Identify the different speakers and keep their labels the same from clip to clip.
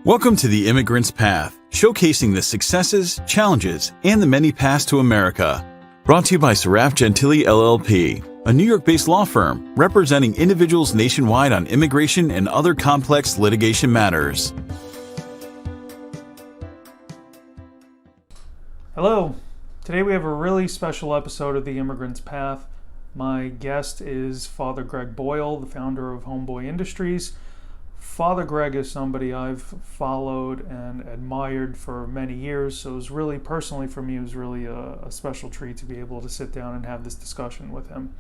Speaker 1: Welcome to the Immigrant's Path, showcasing the successes, challenges, and the many paths to America. Brought to you by Sarraf Gentile LLP, a New York-based law firm representing individuals nationwide on immigration and other complex litigation matters.
Speaker 2: Hello. Today we have a really special episode of the Immigrant's Path. My guest is Father Greg Boyle, the founder of Homeboy Industries. Father Greg is somebody I've followed and admired for many years, so it was really, personally for me, it was really a special treat to be able to sit down and have this discussion with him.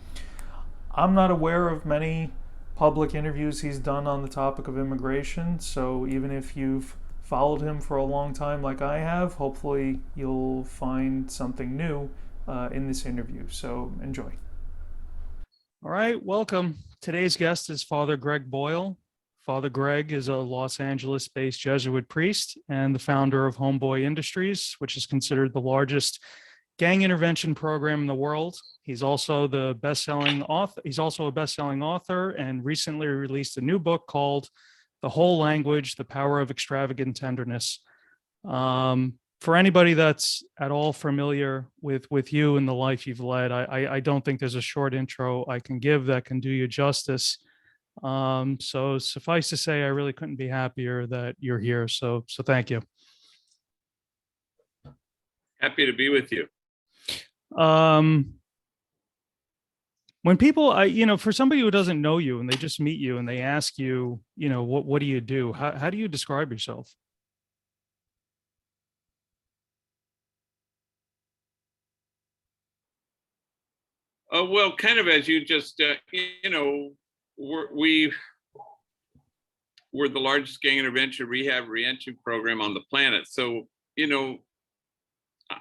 Speaker 2: I'm not aware of many public interviews he's done on the topic of immigration, so even if you've followed him for a long time like I have, hopefully you'll find something new in this interview, so enjoy. All right, welcome. Today's guest is Father Greg Boyle. Father Greg is a Los Angeles-based Jesuit priest and the founder of Homeboy Industries, which is considered the largest gang intervention program in the world. He's also a best-selling author and recently released a new book called The Whole Language: The Power of Extravagant Tenderness. For anybody that's at all familiar with you and the life you've led, I don't think there's a short intro I can give that can do you justice. So suffice to say, I really couldn't be happier that you're here. So thank you.
Speaker 3: Happy to be with you.
Speaker 2: When people, for somebody who doesn't know you and they just meet you and they ask you, what do you do? How do you describe yourself?
Speaker 3: Well, kind of as you just, we're the largest gang intervention rehab reentry program on the planet. So, I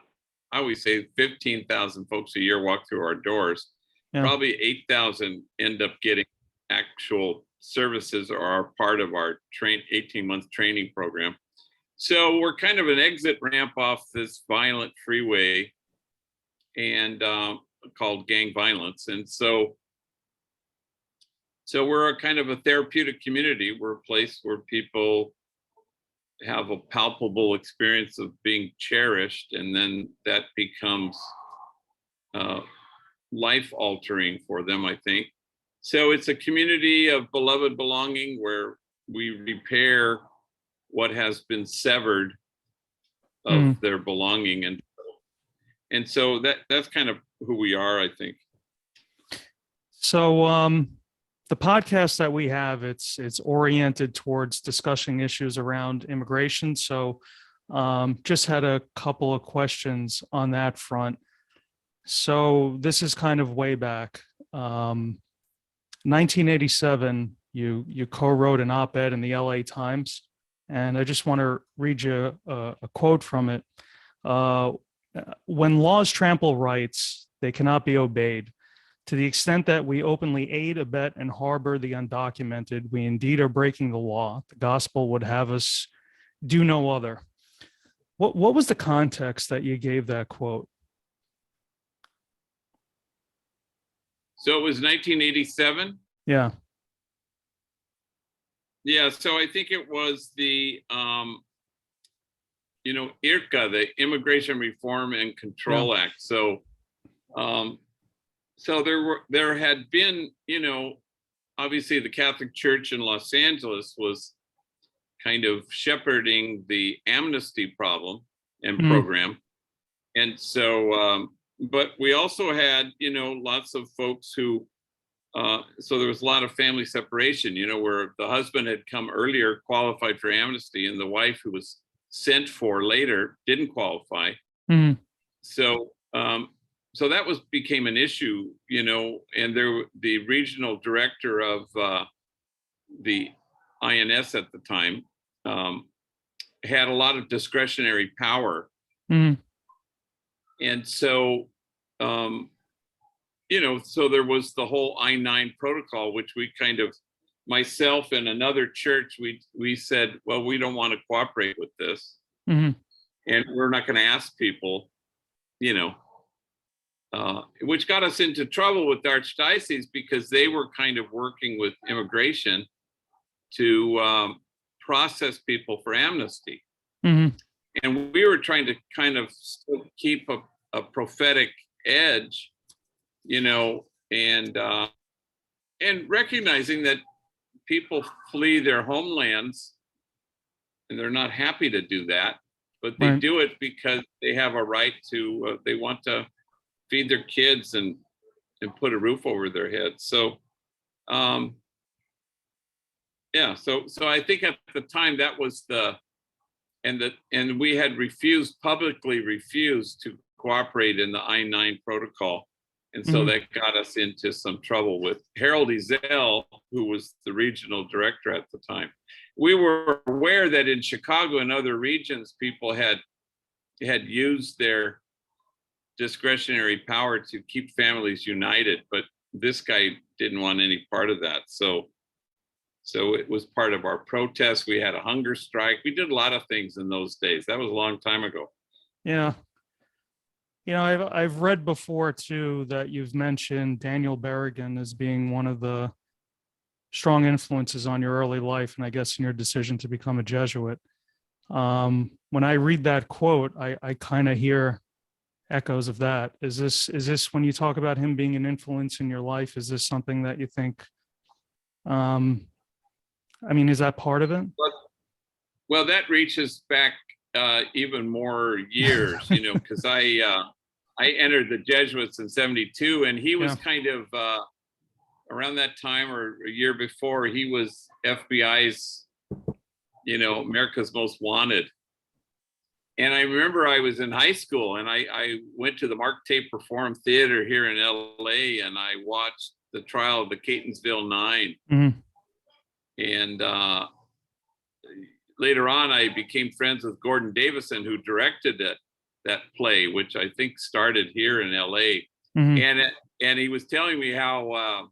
Speaker 3: always say 15,000 folks a year walk through our doors. Yeah. Probably 8,000 end up getting actual services or are part of our 18-month training program. So we're kind of an exit ramp off this violent freeway and called gang violence. And so we're a kind of a therapeutic community. We're a place where people have a palpable experience of being cherished, and then that becomes life altering for them, I think. So it's a community of beloved belonging where we repair what has been severed of their belonging. And so that's kind of who we are, I think.
Speaker 2: So the podcast that we have, it's oriented towards discussing issues around immigration. So just had a couple of questions on that front. So this is kind of way back. 1987, you co-wrote an op-ed in the LA Times, and I just want to read you a quote from it. When laws trample rights, they cannot be obeyed. To the extent that we openly aid, abet, and harbor the undocumented, we indeed are breaking the law. The gospel would have us do no other. What was the context that you gave that quote?
Speaker 3: So it was 1987?
Speaker 2: Yeah.
Speaker 3: Yeah, so I think it was the, IRCA, the Immigration Reform and Control Act. So there had been, obviously the Catholic Church in Los Angeles was kind of shepherding the amnesty problem and program. And so, but we also had, lots of folks who, so there was a lot of family separation, where the husband had come earlier, qualified for amnesty, and the wife who was sent for later didn't qualify. Mm-hmm. So that became an issue, and the regional director of the INS at the time had a lot of discretionary power. Mm-hmm. And so, so there was the whole I-9 protocol, which we kind of, myself and another church, we said, well, we don't want to cooperate with this. Mm-hmm. And we're not going to ask people, which got us into trouble with the Archdiocese because they were kind of working with immigration to process people for amnesty.
Speaker 2: Mm-hmm.
Speaker 3: And we were trying to kind of still keep a prophetic edge, and recognizing that people flee their homelands and they're not happy to do that, but they do it because they have a right to, they want to feed their kids and put a roof over their heads. So, so I think at the time that was and we had publicly refused to cooperate in the I-9 protocol. And so that got us into some trouble with Harold Ezell, who was the regional director at the time. We were aware that in Chicago and other regions, people had used their discretionary power to keep families united, but this guy didn't want any part of that. So it was part of our protest. We had a hunger strike. We did a lot of things in those days. That was a long time ago.
Speaker 2: Yeah. I've read before too that you've mentioned Daniel Berrigan as being one of the strong influences on your early life, and I guess in your decision to become a Jesuit. When I read that quote, I kind of hear echoes of that. Is this when you talk about him being an influence in your life? Is this something that you think? Is that part of it?
Speaker 3: Well, that reaches back even more years, because I entered the Jesuits in 1972, and he was kind of around that time or a year before, he was FBI's, America's Most Wanted. And I remember I was in high school and I went to the Mark Tape Reform Theater here in LA, and I watched the trial of the Catonsville Nine.
Speaker 2: Mm-hmm.
Speaker 3: And later on, I became friends with Gordon Davison, who directed that play, which I think started here in LA. Mm-hmm. And he was telling me how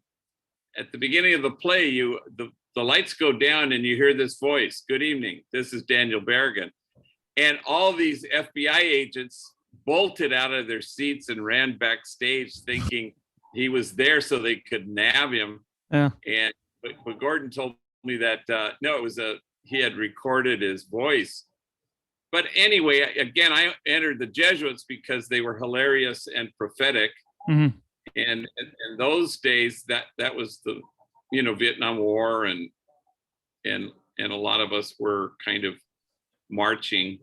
Speaker 3: at the beginning of the play, the lights go down and you hear this voice, "Good evening, this is Daniel Berrigan." And all these FBI agents bolted out of their seats and ran backstage thinking he was there so they could nab him.
Speaker 2: Yeah.
Speaker 3: But Gordon told me that no, it was he had recorded his voice. But anyway, again, I entered the Jesuits because they were hilarious and prophetic. Mm-hmm. And in those days, that was the Vietnam War, and a lot of us were kind of marching.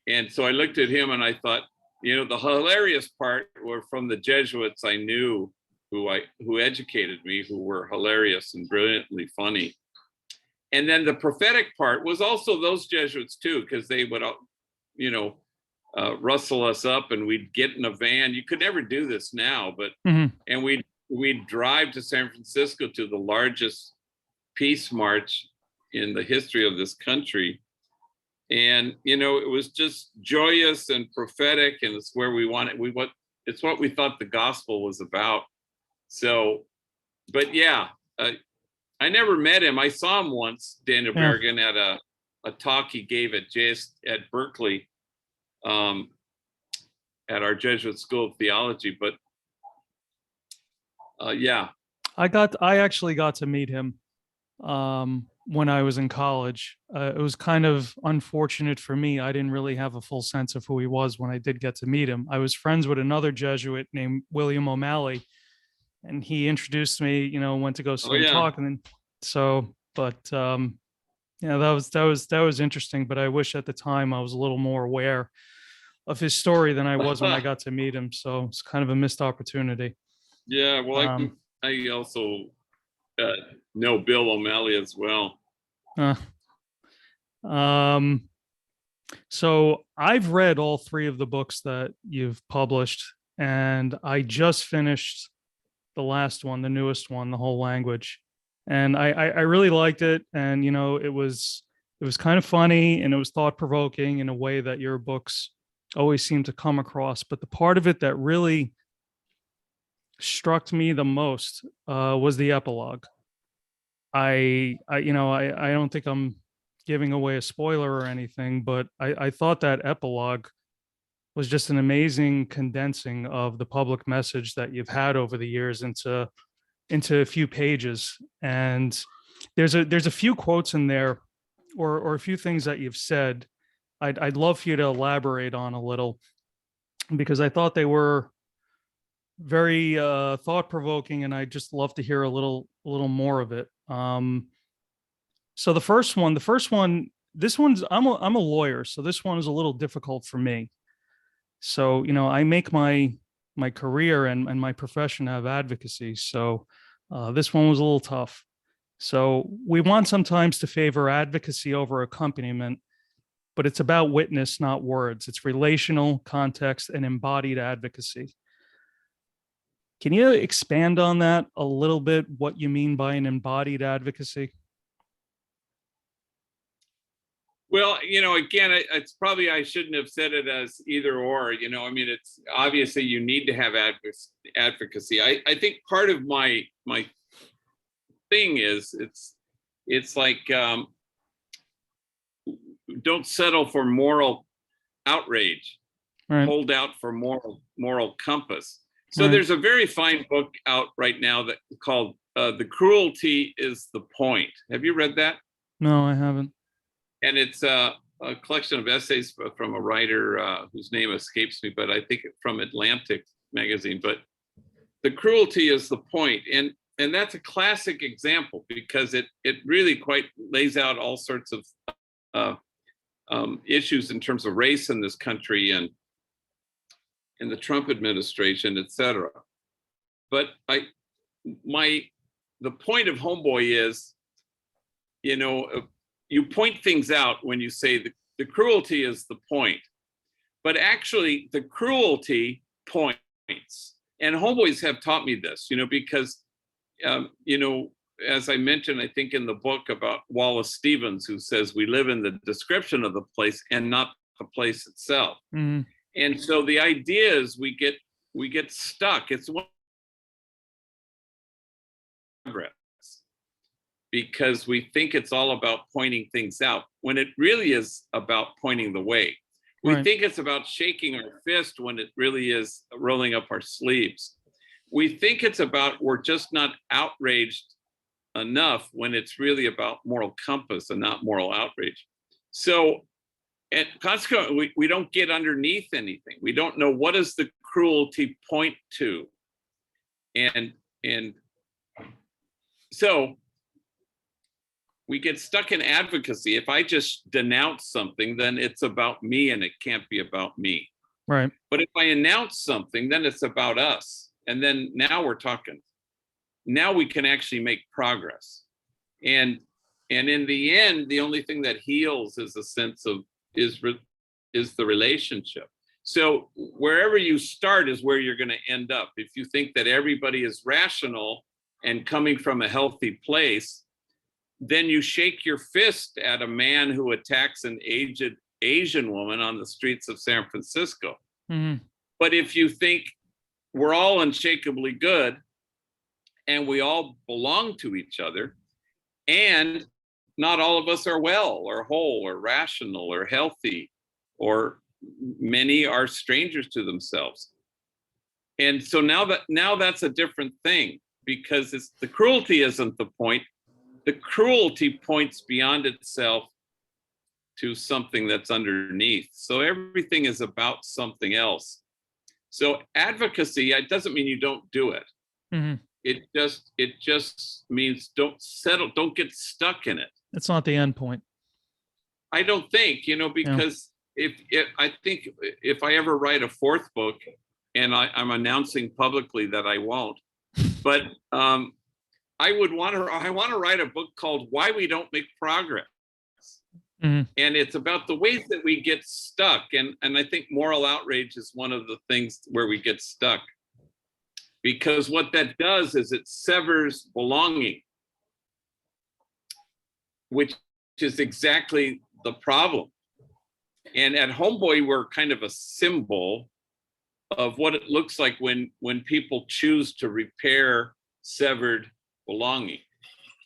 Speaker 3: And so I looked at him and I thought, the hilarious part were from the Jesuits I knew, who educated me, who were hilarious and brilliantly funny. And then the prophetic part was also those Jesuits too, because they would, rustle us up and we'd get in a van. You could never do this now, but mm-hmm. And we'd drive to San Francisco to the largest peace march in the history of this country. And, it was just joyous and prophetic, and it's where we wanted, it's what we thought the gospel was about. So, but yeah, I never met him. I saw him once, Daniel Berrigan, at a talk he gave at Berkeley, at our Jesuit School of Theology. But yeah.
Speaker 2: I actually got to meet him when I was in college. It was kind of unfortunate for me. I didn't really have a full sense of who he was when I did get to meet him. I was friends with another Jesuit named William O'Malley, and he introduced me, went to go see him talk. And then, that was interesting, but I wish at the time I was a little more aware of his story than I was when I got to meet him. So it's kind of a missed opportunity.
Speaker 3: Yeah. Well, I also know Bill O'Malley as well.
Speaker 2: So I've read all three of the books that you've published, and I just finished the last one, the newest one, The Whole Language. And I really liked it. And, it was kind of funny, and it was thought provoking in a way that your books always seem to come across. But the part of it that really struck me the most was the epilogue. I don't think I'm giving away a spoiler or anything, but I thought that epilogue was just an amazing condensing of the public message that you've had over the years into a few pages. And there's a few quotes in there or a few things that you've said, I'd love for you to elaborate on a little, because I thought they were very thought provoking, and I just love to hear a little more of it. So the first one, this one's I'm a lawyer, so this one is a little difficult for me. So I make my career and my profession out of advocacy. So this one was a little tough. So we want sometimes to favor advocacy over accompaniment, but it's about witness, not words. It's relational, context, and embodied advocacy. Can you expand on that a little bit, what you mean by an embodied advocacy?
Speaker 3: Well, again, it's probably, I shouldn't have said it as either or, I mean, it's obviously you need to have advocacy. I think part of my thing is it's like, don't settle for moral outrage,
Speaker 2: Right.
Speaker 3: hold out for moral compass. So
Speaker 2: Right.
Speaker 3: there's a very fine book out right now that called The Cruelty is the Point. Have you read that?
Speaker 2: No, I haven't.
Speaker 3: And it's a collection of essays from a writer whose name escapes me, but I think from Atlantic magazine. But the cruelty is the point, and that's a classic example because it really quite lays out all sorts of issues in terms of race in this country and in the Trump administration, et cetera. But the point of Homeboy is, you point things out when you say the cruelty is the point, but actually the cruelty points. And Homeboys have taught me this, because, as I mentioned, I think in the book about Wallace Stevens, who says we live in the description of the place and not the place itself.
Speaker 2: Mm-hmm.
Speaker 3: And so the idea is we get stuck. It's one progress, because we think it's all about pointing things out when it really is about pointing the way. We
Speaker 2: Right.
Speaker 3: think it's about shaking our fist when it really is rolling up our sleeves. We think it's about we're just not outraged enough when it's really about moral compass and not moral outrage. So, and consequently, we don't get underneath anything. We don't know what does the cruelty point to. And so we get stuck in advocacy. If I just denounce something, then it's about me and it can't be about me.
Speaker 2: Right.
Speaker 3: But if I announce something, then it's about us. And then now we're talking. Now we can actually make progress. And in the end, the only thing that heals is a sense of is the relationship. So wherever you start is where you're going to end up. If you think that everybody is rational and coming from a healthy place, then you shake your fist at a man who attacks an aged Asian woman on the streets of San Francisco.
Speaker 2: Mm-hmm.
Speaker 3: But if you think we're all unshakably good and we all belong to each other, and not all of us are well or whole or rational or healthy, or many are strangers to themselves. And so now that's a different thing, because it's the cruelty isn't the point. The cruelty points beyond itself to something that's underneath. So everything is about something else. So advocacy, it doesn't mean you don't do it.
Speaker 2: Mm-hmm.
Speaker 3: It just means don't get stuck in it.
Speaker 2: It's not the end point.
Speaker 3: I don't think, because I think if I ever write a fourth book, and I'm announcing publicly that I won't, but I want to write a book called Why We Don't Make Progress.
Speaker 2: Mm-hmm.
Speaker 3: And it's about the ways that we get stuck. And I think moral outrage is one of the things where we get stuck. Because what that does is it severs belonging, which is exactly the problem. And at Homeboy, we're kind of a symbol of what it looks like when people choose to repair severed belonging.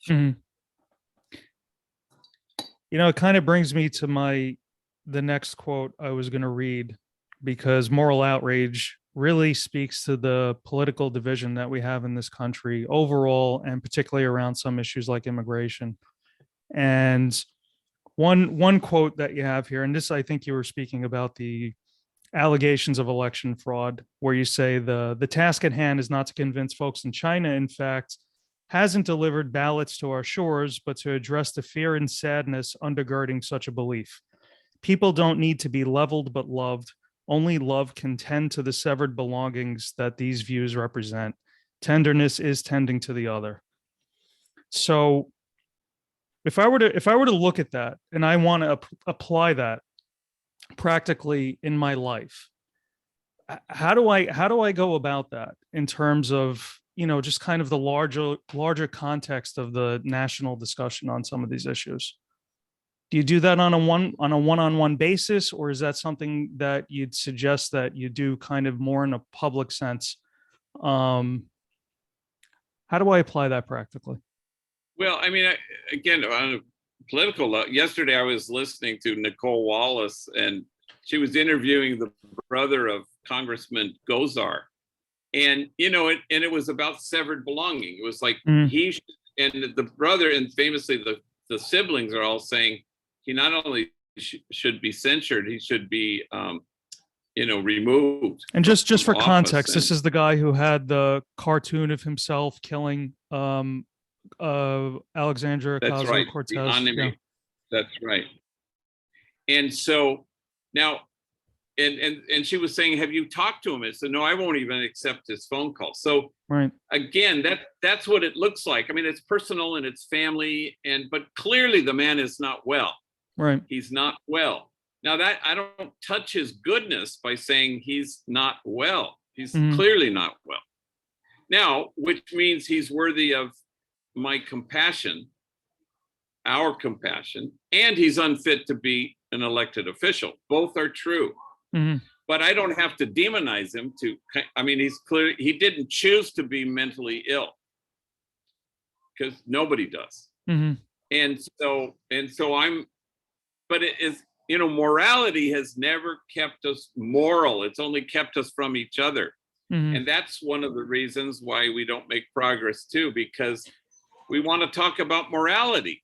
Speaker 2: Mm-hmm. It kind of brings me to the next quote I was going to read, because moral outrage really speaks to the political division that we have in this country overall, and particularly around some issues like immigration. And One quote that you have here, and this, I think you were speaking about the allegations of election fraud, where you say the task at hand is not to convince folks in China, in fact, hasn't delivered ballots to our shores, but to address the fear and sadness undergirding such a belief. People don't need to be leveled but loved. Only love can tend to the severed belongings that these views represent. Tenderness is tending to the other. So if I were to look at that and I want to apply that practically in my life, how do I go about that in terms of, just kind of the larger context of the national discussion on some of these issues? Do you do that on a one-on-one basis, or is that something that you'd suggest that you do kind of more in a public sense? How do I apply that practically?
Speaker 3: Well, I mean, again, on a political level, yesterday I was listening to Nicole Wallace, and she was interviewing the brother of Congressman Gozar. And, it was about severed belonging. It was like and the brother, and famously the siblings are all saying he not only should be censured, he should be, removed.
Speaker 2: And just for context, this is the guy who had the cartoon of himself killing Alexandria Ocasio-Cortez. Yeah.
Speaker 3: That's right. And so now, and she was saying, have you talked to him? I said, no, I won't even accept his phone call. So
Speaker 2: right.
Speaker 3: Again, that's what it looks like. I mean, it's personal and it's family, but clearly the man is not well.
Speaker 2: Right.
Speaker 3: He's not well. Now that I don't touch his goodness by saying he's not well. He's clearly not well. Now, which means he's worthy of my compassion, our compassion, and he's unfit to be an elected official. Both are true. But I don't have to demonize him he's clear. He didn't choose to be mentally ill, because nobody does. And so but it is, morality has never kept us moral. It's only kept us from each other. And that's one of the reasons why we don't make progress too, because we want to talk about morality.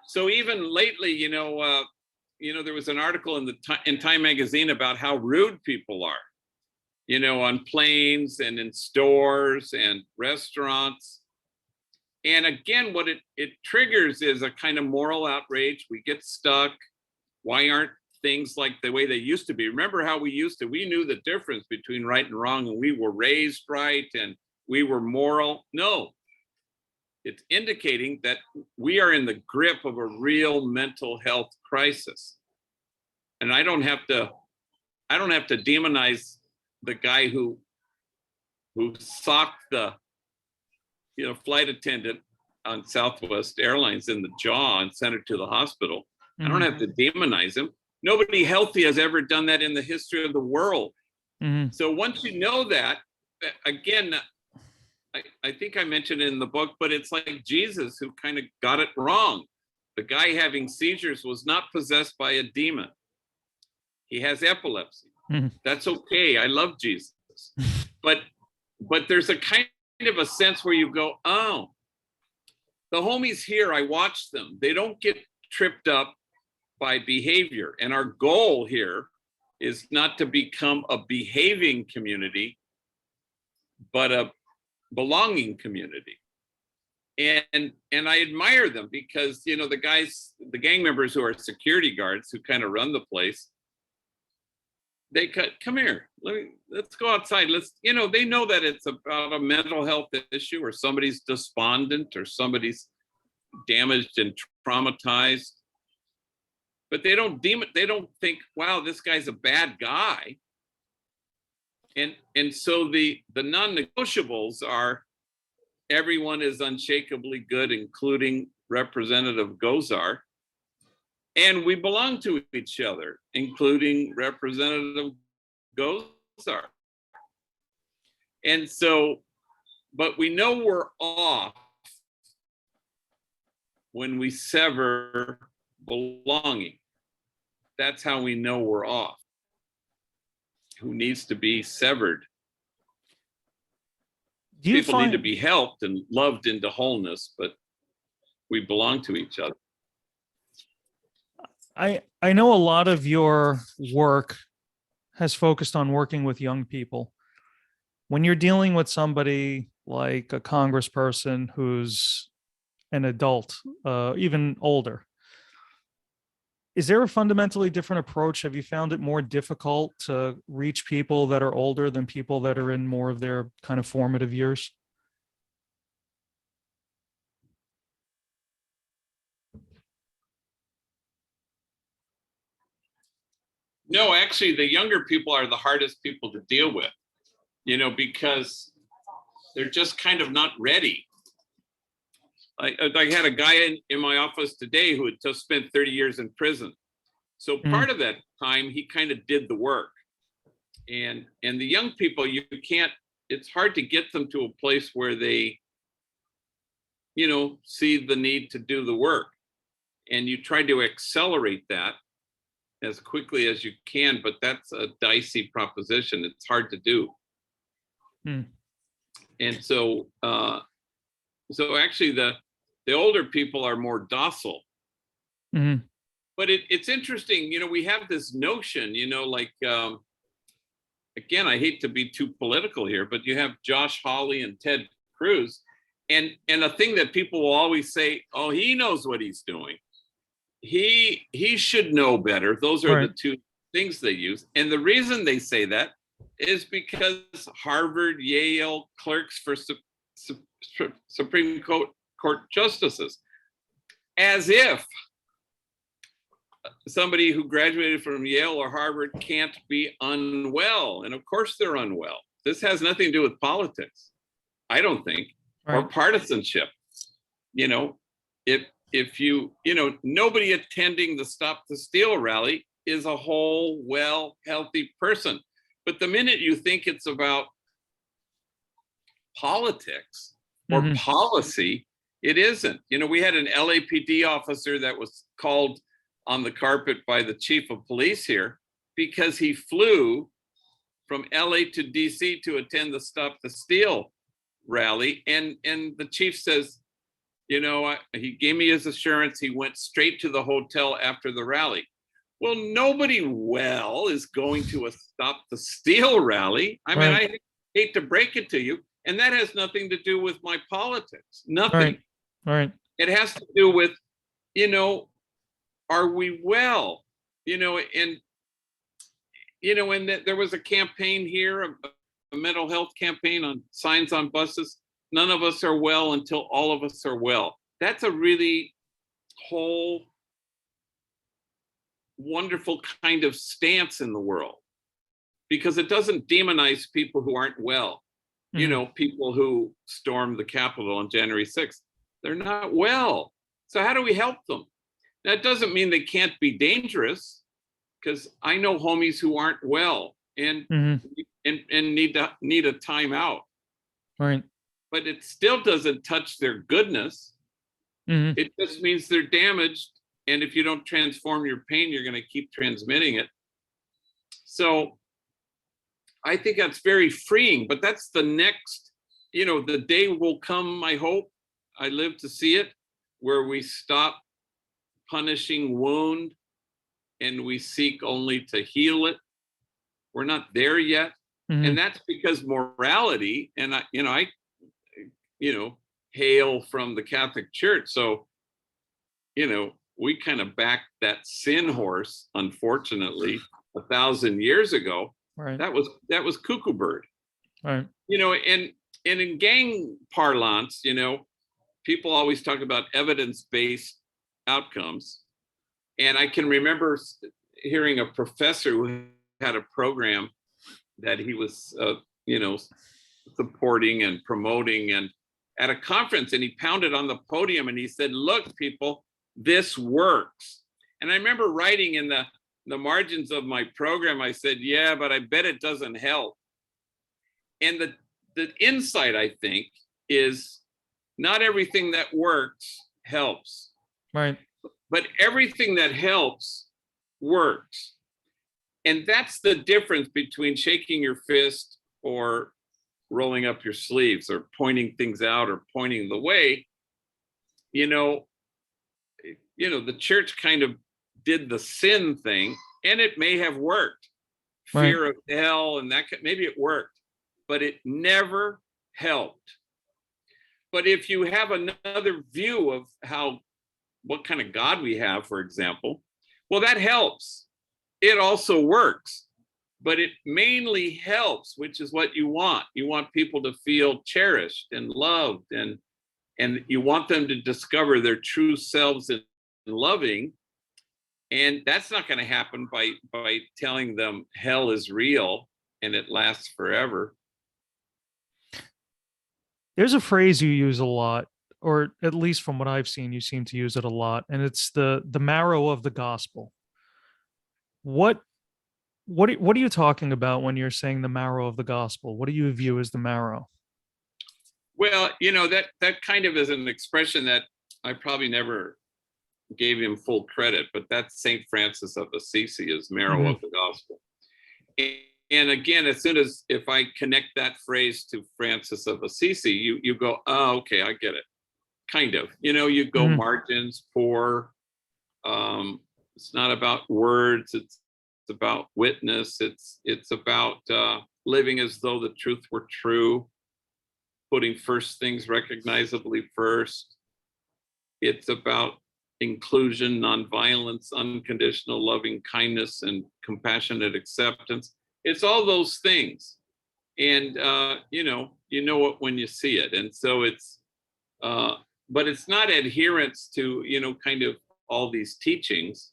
Speaker 3: So even lately, there was an article in Time magazine about how rude people are, on planes and in stores and restaurants. And again, what it triggers is a kind of moral outrage. We get stuck. Why aren't things like the way they used to be? Remember how we knew the difference between right and wrong, and we were raised right and we were moral. No, it's indicating that we are in the grip of a real mental health crisis. And I don't have to demonize the guy who socked the flight attendant on Southwest Airlines in the jaw and sent her to the hospital. I don't have to demonize him. Nobody healthy has ever done that in the history of the world. So once you know that, again, I think I mentioned it in the book, but it's like Jesus who kind of got it wrong. The guy having seizures was not possessed by a demon. He has epilepsy. That's okay. I love Jesus. But there's a kind of a sense where you go, oh, the homies here, I watch them. They don't get tripped up by behavior. And our goal here is not to become a behaving community, but a belonging community. And I admire them because, the gang members who are security guards who kind of run the place, they come here, let's go outside. They know that it's about a mental health issue, or somebody's despondent, or somebody's damaged and traumatized. But they don't think, wow, this guy's a bad guy. And so the non-negotiables are, everyone is unshakably good, including Representative Gozar. And we belong to each other, including Representative Gozar. And so, but we know we're off when we sever belonging. That's how we know we're off. Who needs to be severed? People need to be helped and loved into wholeness, but we belong to each other.
Speaker 2: I know a lot of your work has focused on working with young people. When you're dealing with somebody like a congressperson who's an adult, even older, is there a fundamentally different approach? Have you found it more difficult to reach people that are older than people that are in more of their kind of formative years?
Speaker 3: No, actually, the younger people are the hardest people to deal with, because they're just kind of not ready. I had a guy in my office today who had just spent 30 years in prison. So part of that time, he kind of did the work. And the young people, you can't, it's hard to get them to a place where they, see the need to do the work. And you try to accelerate that as quickly as you can, but that's a dicey proposition. It's hard to do. And so, actually the older people are more docile. But it's interesting, we have this notion, again, I hate to be too political here, but you have Josh Hawley and Ted Cruz, and a thing that people will always say, oh, he knows what he's doing. He should know better. Those are the two things they use. And the reason they say that is because Harvard, Yale clerks for Supreme Court justices, as if somebody who graduated from Yale or Harvard can't be unwell. And of course they're unwell. This has nothing to do with politics, I don't think, or partisanship. If you, nobody attending the Stop the Steal rally is a whole, well, healthy person. But the minute you think it's about politics or policy, it isn't. We had an LAPD officer that was called on the carpet by the chief of police here because he flew from LA to DC to attend the Stop the Steal rally. And the chief says, he gave me his assurance. He went straight to the hotel after the rally. Well, nobody is going to a Stop the Steal rally. I mean, I hate to break it to you. And that has nothing to do with my politics. Nothing.
Speaker 2: Right.
Speaker 3: It has to do with, are we well? And there was a campaign here, a mental health campaign on signs on buses. None of us are well until all of us are well. That's a really whole wonderful kind of stance in the world, because it doesn't demonize people who aren't well. People who stormed the Capitol on January 6th, they're not well. So how do we help them? That doesn't mean they can't be dangerous, because I know homies who aren't well and need a timeout.
Speaker 2: Right.
Speaker 3: But it still doesn't touch their goodness. It just means they're damaged. And if you don't transform your pain, you're going to keep transmitting it. So I think that's very freeing, but that's the next, the day will come, I hope, I live to see it, where we stop punishing wound and we seek only to heal it. We're not there yet. And that's because morality, and I hail from the Catholic Church. So, we kind of backed that sin horse, unfortunately, 1,000 years ago.
Speaker 2: Right.
Speaker 3: That was cuckoo bird.
Speaker 2: Right.
Speaker 3: And in gang parlance, people always talk about evidence-based outcomes. And I can remember hearing a professor who had a program that he was, supporting and promoting, and at a conference, and he pounded on the podium and he said, look, people, this works. And I remember writing in the margins of my program, I said, yeah, but I bet it doesn't help. And the insight, I think, is not everything that works helps.
Speaker 2: Right.
Speaker 3: But everything that helps works. And that's the difference between shaking your fist or rolling up your sleeves or pointing things out or pointing the way. The church kind of did the sin thing, and it may have worked. Fear of hell, and maybe it worked, but it never helped. But if you have another view of what kind of God we have, for example, well, that helps. It also works, but it mainly helps, which is what you want. You want people to feel cherished and loved, and you want them to discover their true selves in loving. And that's not going to happen by telling them hell is real and it lasts forever.
Speaker 2: There's a phrase you use a lot, or at least from what I've seen, you seem to use it a lot, and it's the marrow of the gospel. What are you talking about when you're saying the marrow of the gospel? What do you view as the marrow?
Speaker 3: Well, that kind of is an expression that I probably never gave him full credit, but that's St. Francis of Assisi is marrow of the gospel. And again, as soon as if I connect that phrase to Francis of Assisi, you go, oh, okay, I get it. Kind of, you go margins, poor. It's not about words. It's about witness. It's about living as though the truth were true, putting first things recognizably first. It's about inclusion, nonviolence, unconditional loving kindness, and compassionate acceptance. It's all those things, and you know it when you see it. And so it's, but it's not adherence to kind of all these teachings.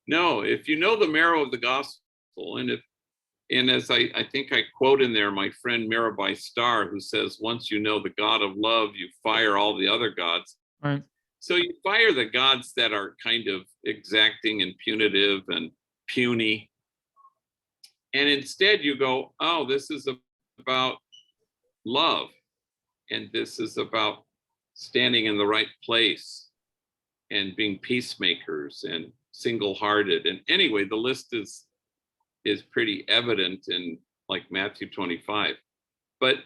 Speaker 3: No, if you know the marrow of the gospel, and as I think I quote in there my friend Mirabai Starr, who says, once you know the God of love, you fire all the other gods.
Speaker 2: Right.
Speaker 3: So you fire the gods that are kind of exacting and punitive and puny. And instead you go, oh, this is about love. And this is about standing in the right place and being peacemakers and single-hearted. And anyway, the list is pretty evident in like Matthew 25. But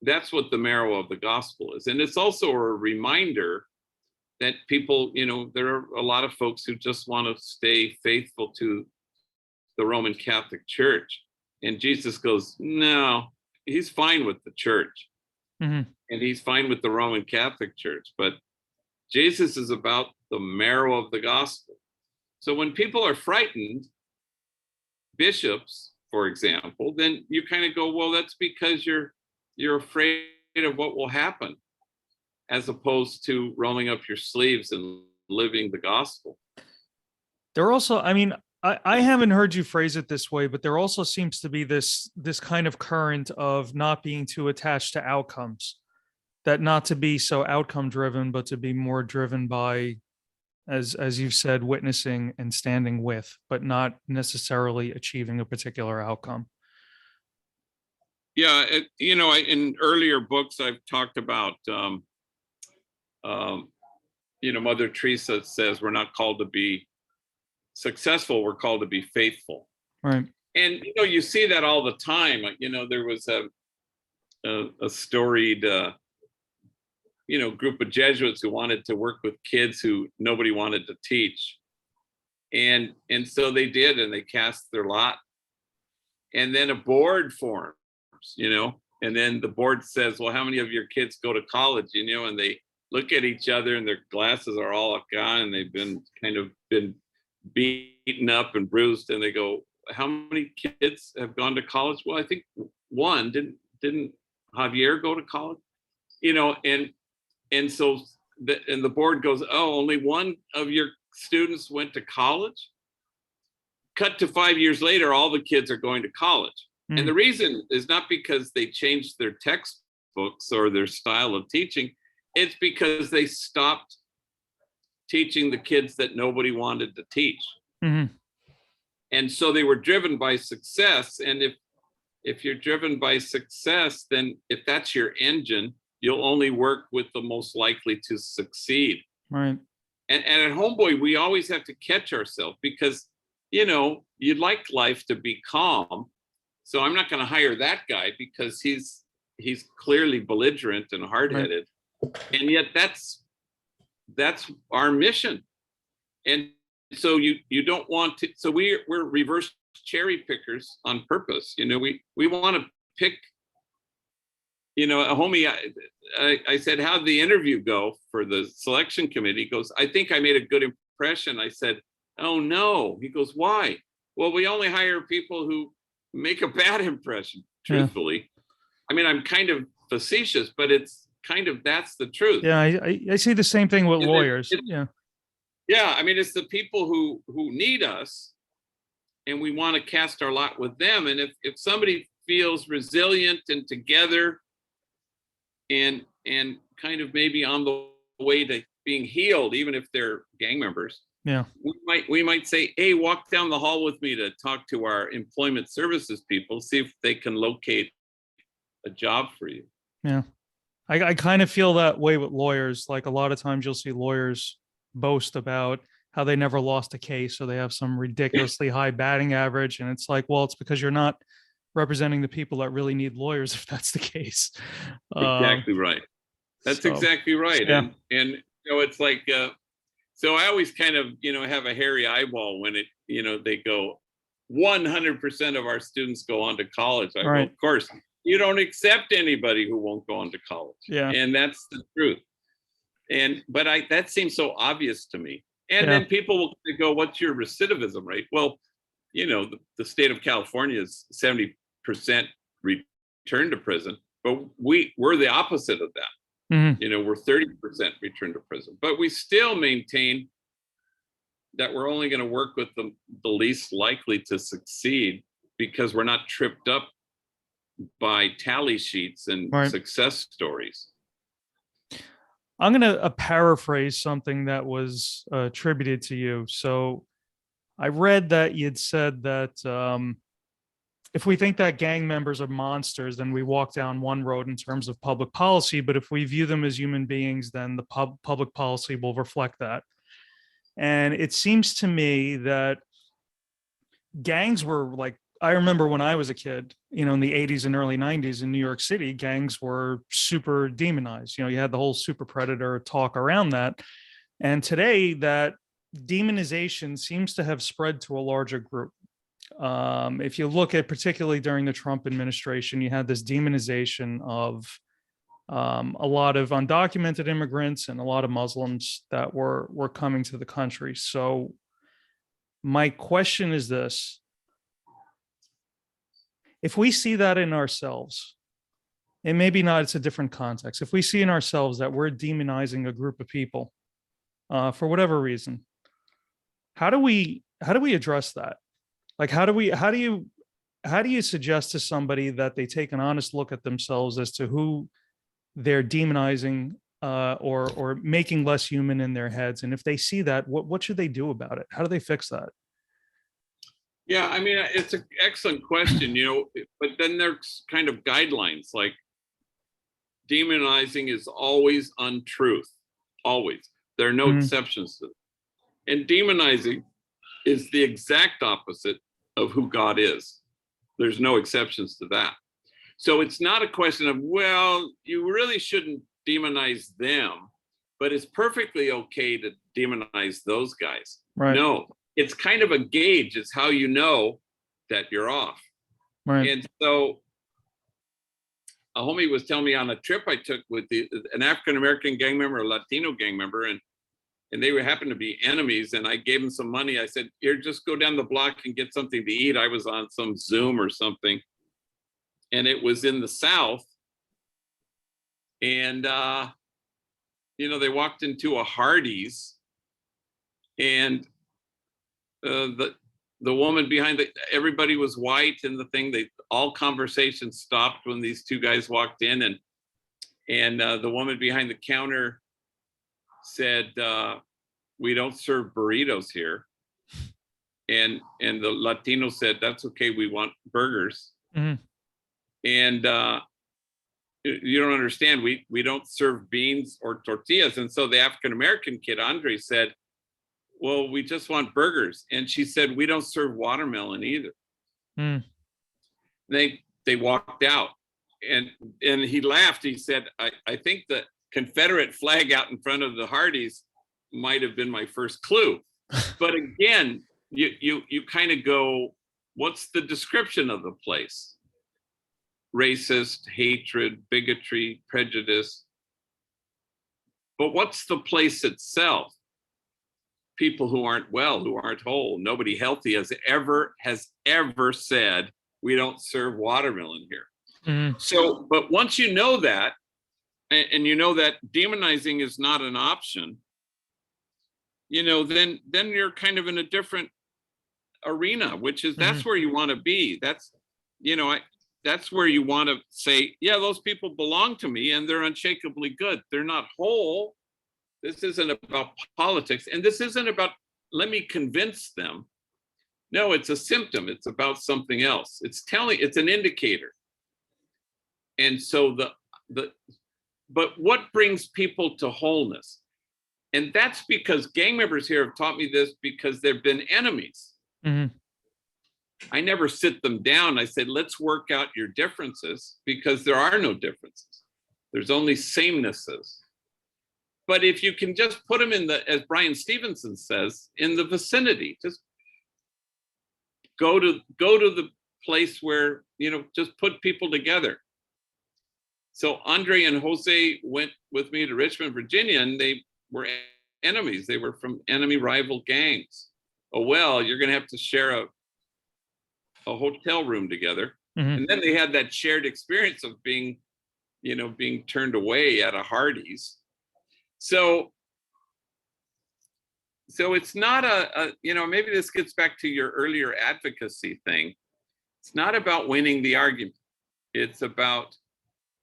Speaker 3: that's what the marrow of the gospel is. And it's also a reminder that people, there are a lot of folks who just want to stay faithful to the Roman Catholic Church. And Jesus goes, no, he's fine with the church. And he's fine with the Roman Catholic Church. But Jesus is about the marrow of the gospel. So when people are frightened, bishops, for example, then you kind of go, well, that's because you're afraid of what will happen, as opposed to rolling up your sleeves and living the gospel.
Speaker 2: There also, I haven't heard you phrase it this way, but there also seems to be this kind of current of not being too attached to outcomes, that not to be so outcome driven, but to be more driven by, as you've said, witnessing and standing with, but not necessarily achieving a particular outcome.
Speaker 3: Yeah, in earlier books, I've talked about, Mother Teresa says we're not called to be successful, we're called to be faithful.
Speaker 2: Right.
Speaker 3: And, you see that all the time. There was a storied, group of Jesuits who wanted to work with kids who nobody wanted to teach. And so they did, and they cast their lot. And then a board formed. And then the board says, well, how many of your kids go to college? And they look at each other and their glasses are all gone and they've been beaten up and bruised. And they go, how many kids have gone to college? Well, I think one. Didn't Javier go to college? And so the board goes, oh, only one of your students went to college? Cut to 5 years later, all the kids are going to college. And the reason is not because they changed their textbooks or their style of teaching. It's because they stopped teaching the kids that nobody wanted to teach. And so they were driven by success. And if you're driven by success, then if that's your engine, you'll only work with the most likely to succeed.
Speaker 2: Right.
Speaker 3: And at Homeboy, we always have to catch ourselves because, you'd like life to be calm. So I'm not going to hire that guy because he's clearly belligerent and hard-headed. Right. And yet that's our mission. And so you don't want to, so we're reverse cherry pickers on purpose. We want to pick, a homie, I said, how'd the interview go for the selection committee? He goes, I think I made a good impression. I said, oh no. He goes, why? Well, we only hire people who make a bad impression, truthfully. I mean, I'm kind of facetious, but it's kind of, that's the truth.
Speaker 2: Yeah, I see the same thing with lawyers.
Speaker 3: Yeah, I mean, it's the people who need us, and we want to cast our lot with them. And if somebody feels resilient and together and kind of maybe on the way to being healed, even if they're gang members, we might say, hey, walk down the hall with me to talk to our employment services people, see if they can locate a job for you.
Speaker 2: Yeah. I kind of feel that way with lawyers. Like, a lot of times you'll see lawyers boast about how they never lost a case, or they have some ridiculously high batting average. And it's like, well, it's because you're not representing the people that really need lawyers, if that's the case.
Speaker 3: Exactly right. That's exactly right.
Speaker 2: Yeah.
Speaker 3: And it's like, so I always kind of, have a hairy eyeball when they go, 100% of our students go on to college. I go, of course, you don't accept anybody who won't go on to college. Yeah. And that's the truth. But that seems so obvious to me. And then people will go, what's your recidivism rate? Well, the state of California is 70% return to prison, but we're the opposite of that. Mm-hmm. We're 30% return to prison, but we still maintain that we're only going to work with the least likely to succeed, because we're not tripped up by tally sheets and success stories.
Speaker 2: I'm going to paraphrase something that was attributed to you. So I read that you'd said that if we think that gang members are monsters, then we walk down one road in terms of public policy. But if we view them as human beings, then the public policy will reflect that. And it seems to me that gangs were like, I remember when I was a kid, in the 80s and early 90s in New York City, gangs were super demonized. You had the whole super predator talk around that. And today that demonization seems to have spread to a larger group. If you look at, particularly during the Trump administration, you had this demonization of a lot of undocumented immigrants and a lot of Muslims that were coming to the country. So my question is this: if we see that in ourselves, and maybe not, it's a different context. If we see in ourselves that we're demonizing a group of people for whatever reason, how do we address that? Like, how do you suggest to somebody that they take an honest look at themselves as to who they're demonizing or making less human in their heads? And if they see that, what should they do about it? How do they fix that?
Speaker 3: Yeah, I mean, it's an excellent question, but then there's kind of guidelines, like demonizing is always untruth, always. There are no exceptions to it. And demonizing is the exact opposite of who God is. There's no exceptions to that. So it's not a question of, well, you really shouldn't demonize them, but it's perfectly okay to demonize those guys. Right. No, it's kind of a gauge. It's how you know that you're off. Right. And so a homie was telling me on a trip I took with an African-American gang member, a Latino gang member, and they happened to be enemies. And I gave him some money. I said, here, just go down the block and get something to eat. I was on some Zoom or something, and it was in the South. And, they walked into a Hardee's, and the woman behind everybody was white in the thing. All conversations stopped when these two guys walked in, and the woman behind the counter said, we don't serve burritos here. And the Latino said, that's okay, we want burgers. Mm-hmm. And you don't understand, we don't serve beans or tortillas. And so the African-American kid, Andre, said, well, we just want burgers. And she said, we don't serve watermelon either. Mm. They walked out, and he laughed. He said, I think the Confederate flag out in front of the Hardee's might have been my first clue. But again, you kind of go, what's the description of the place? Racist, hatred, bigotry, prejudice. But what's the place itself? People who aren't well, who aren't whole. Nobody healthy has ever said, we don't serve watermelon here.
Speaker 2: Mm-hmm.
Speaker 3: So, but once you know that, and you know that demonizing is not an option, then you're kind of in a different arena, which is, that's where you want to be. That's, that's where you want to say, yeah, those people belong to me and they're unshakably good. They're not whole. This isn't about politics, and this isn't about, let me convince them. No, it's a symptom. It's about something else. It's an indicator. And so but what brings people to wholeness? And that's because gang members here have taught me this, because they've been enemies.
Speaker 2: Mm-hmm.
Speaker 3: I never sit them down. I said, let's work out your differences, because there are no differences. There's only samenesses. But if you can just put them as Brian Stevenson says, in the vicinity, just go to the place where, just put people together. So Andre and Jose went with me to Richmond, Virginia, and they were enemies. They were from enemy rival gangs. Oh, well, you're going to have to share a hotel room together. Mm-hmm. And then they had that shared experience of being turned away at a Hardee's. So it's not maybe this gets back to your earlier advocacy thing. It's not about winning the argument. It's about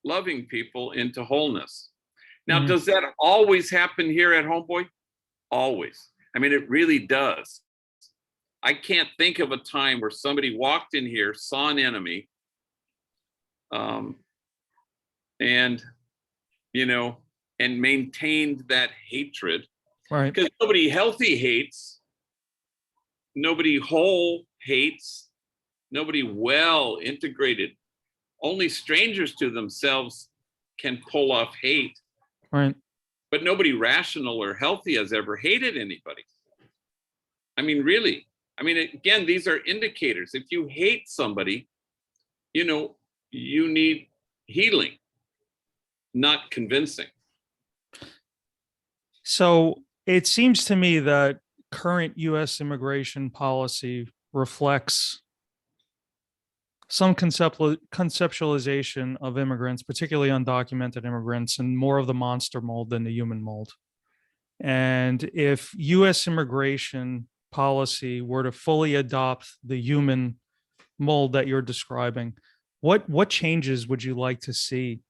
Speaker 3: loving people into wholeness. Now, mm-hmm. Does that always happen here at Homeboy? Always. I mean, it really does. I can't think of a time where somebody walked in here, saw an enemy, and maintained that hatred.
Speaker 2: Right.
Speaker 3: Because nobody healthy hates, nobody whole hates, nobody well integrated. Only strangers to themselves can pull off hate.
Speaker 2: Right.
Speaker 3: But nobody rational or healthy has ever hated anybody. I mean, really. I mean, again, these are indicators. If you hate somebody, you need healing, not convincing.
Speaker 2: So it seems to me that current U.S. immigration policy reflects some conceptualization of immigrants, particularly undocumented immigrants, and more of the monster mold than the human mold. And if U.S. immigration policy were to fully adopt the human mold that you're describing, what changes would you like to see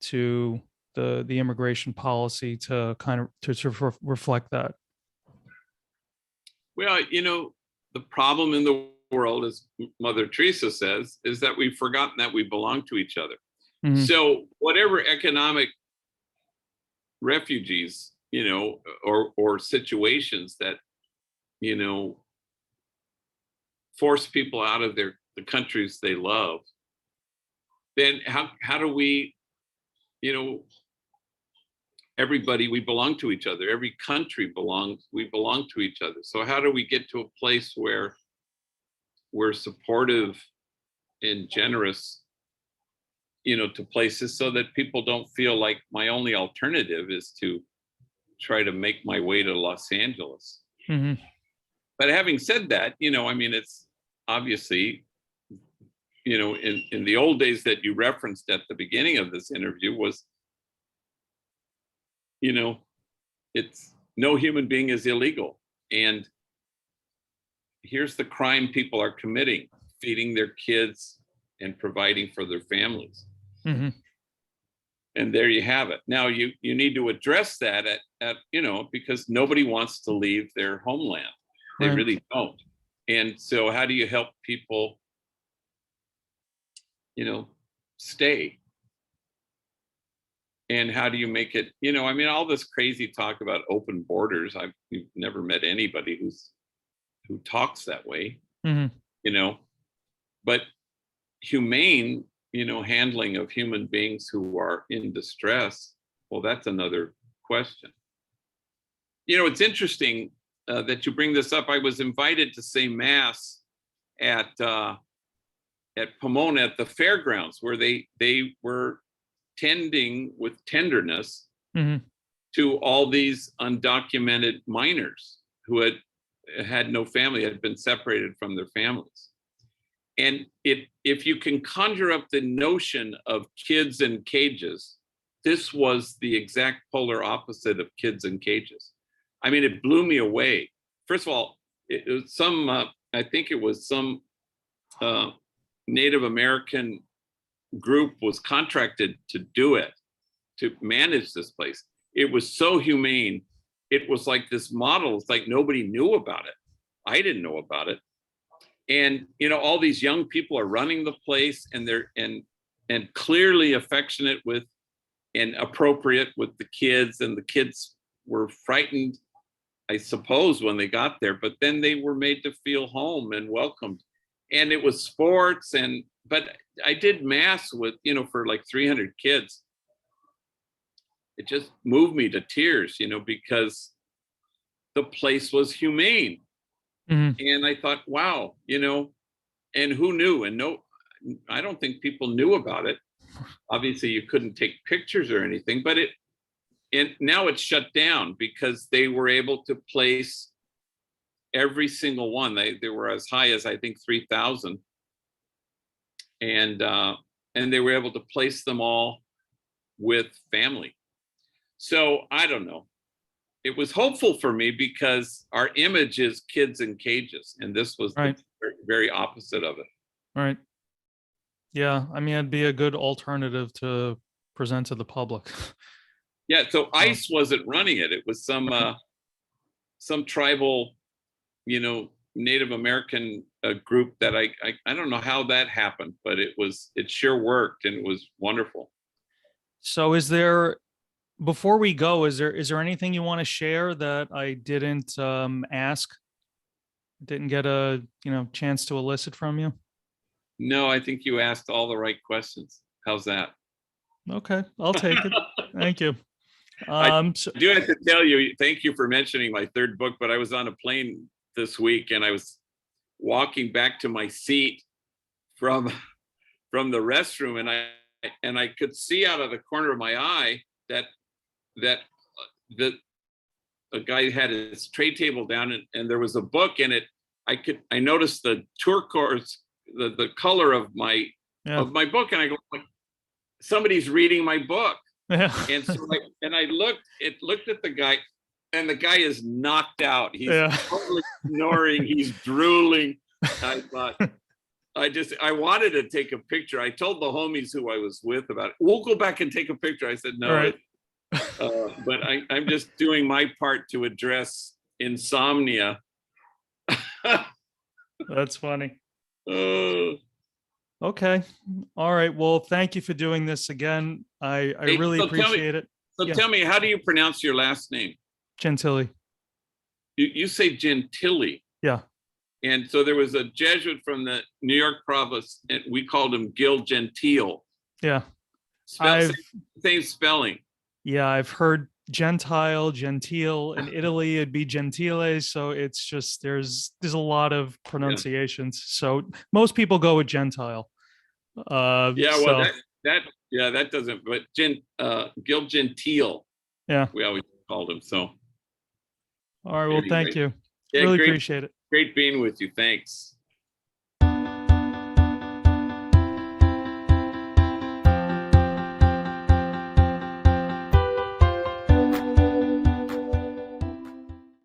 Speaker 2: to the immigration policy to kind of to reflect that?
Speaker 3: Well, the problem in the world, as Mother Teresa says, is that we've forgotten that we belong to each other. Mm-hmm. So whatever economic refugees, or situations that, force people out of the countries they love, then how do we, everybody, we belong to each other. Every country we belong to each other. So how do we get to a place where we're supportive and generous, to places, so that people don't feel like my only alternative is to try to make my way to Los Angeles. Mm-hmm. But having said that, it's obviously, in the old days that you referenced at the beginning of this interview was, it's no human being is illegal. And here's the crime people are committing: feeding their kids and providing for their families. Mm-hmm. And there you have it. Now you need to address that at because nobody wants to leave their homeland. They right. really don't. And so how do you help people, stay? And how do you make it, all this crazy talk about open borders. I've never met anybody who talks that way, mm-hmm. But humane, handling of human beings who are in distress, well, that's another question. It's interesting, that you bring this up. I was invited to say mass at Pomona at the fairgrounds, where they were tending with tenderness to all these undocumented minors who had no family, had been separated from their families. And if you can conjure up the notion of kids in cages, this was the exact polar opposite of kids in cages. I mean, it blew me away. First of all, it was some, I think it was some Native American group was contracted to do it, to manage this place. It was so humane. It was like this model. It's like nobody knew about it. I didn't know about it. And, you know, all these young people are running the place, and they're and clearly affectionate with and appropriate with the kids. And the kids were frightened, I suppose, when they got there, but then they were made to feel home and welcomed. And it was sports. But I did mass with, you know, for like 300 kids. It just moved me to tears, you know, because the place was humane. And I thought, wow, you know, and who knew? And no, I don't think people knew about it. Obviously, you couldn't take pictures or anything, but and now it's shut down because they were able to place every single one. They were as high as, I think, 3,000. And they were able to place them all with family. So I don't know. It was hopeful for me because our image is kids in cages, and this was
Speaker 2: right.
Speaker 3: the very opposite of it.
Speaker 2: Right. Yeah, I mean, it'd be a good alternative to present to the public.
Speaker 3: Yeah, so ICE wasn't running it. It was some tribal, you know, Native American group that I don't know how that happened, but it sure worked, and it was wonderful.
Speaker 2: So before we go, is there anything you want to share that I didn't ask? Didn't get a chance to elicit from you?
Speaker 3: No, I think you asked all the right questions. How's that?
Speaker 2: Okay, I'll take it. Thank you.
Speaker 3: I do have to tell you, thank you for mentioning my third book, but I was on a plane this week, and I was walking back to my seat from the restroom, and I could see out of the corner of my eye that a guy had his tray table down, and there was a book in it. I noticed the turquoise, the color of my book, and I go, somebody's reading my book.
Speaker 2: Yeah.
Speaker 3: And so I looked at the guy, and the guy is knocked out. He's totally snoring. He's drooling. I thought, I wanted to take a picture. I told the homies who I was with about it. We'll go back and take a picture. I said, no,
Speaker 2: right.
Speaker 3: But I'm just doing my part to address insomnia.
Speaker 2: That's funny. Okay. All right. Well, thank you for doing this again. I really appreciate it.
Speaker 3: So tell me, how do you pronounce your last name?
Speaker 2: Gentili.
Speaker 3: You say Gentili.
Speaker 2: Yeah.
Speaker 3: And so there was a Jesuit from the New York province, and we called him Gil Gentile.
Speaker 2: Yeah.
Speaker 3: Same spelling.
Speaker 2: Yeah, I've heard Gentile, Gentile. In Italy, it'd be Gentile. So it's just there's a lot of pronunciations. Yeah. So most people go with Gentile.
Speaker 3: Well, that doesn't. But Gil Gentile.
Speaker 2: Yeah,
Speaker 3: we always called him. So.
Speaker 2: All right. Well, thank you. Yeah, really appreciate it.
Speaker 3: Great being with you. Thanks.